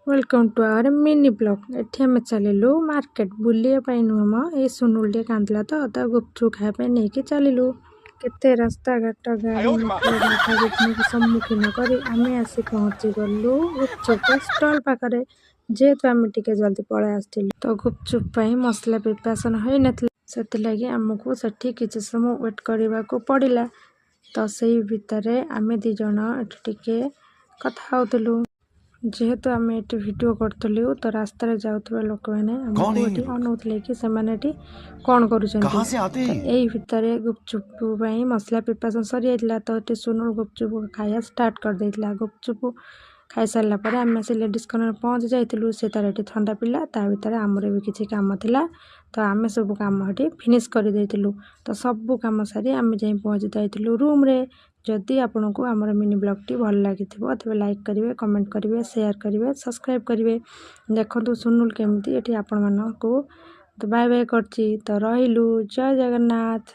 Welcome to our mini blog. एठी आम चलू मार्केट बुलिया नुहम ये सुनुल टे कांदला तो अदा गुपचुप खाए नहीं कि चलू केते रास्ता घाट गाड़ी मटर बाधा विघ्न को सम्मुखीन करी आमे आसी पहुंची गलु गुपचुप स्टॉल पाखरे। जेहेतु आम टिके जल्दी पळै आस्थिलु तो गुपचुप मसला प्रिपरेशन होई नथला सेति आमको सेठी किछि समय वेट करबा को पड़िला। तो सही भितर आमे दी जण एठी टिके कथा होतलु जेहेतु आम ये वीडियो करतलु तो रास्ता जाउथबा लोक माने हमको एठी अनौतले कि से माने एठी कोन करूछन्ती। एई भितरे गुपचुप पई मसला प्रिपरेशन सरी आइतला तो एठी सुनुल गुपचुप खाया स्टार्ट कर देइतला। गुपचुप खाई सारला परे आमे से लेडीज कॉर्नर पहुंच जाइतलु से तार एठी ठंडा पिला ता भितर हमरे भी किछि काम थिला तो आमे सब काम एठी फिनिश कर देइतलु। तो सब काम सारी आमे जाई पहुंच जाइतलु रूम रे। जदि आपको आमर मिनी ब्लॉग टी भल लगी तेज लाइक करेंगे, कमेंट करेंगे, शेयर करेंगे, सब्सक्राइब करेंगे। देखो सुनुल केमती ये आपण मानक तो बाय बाय करची तो रहिलु। जय जगन्नाथ।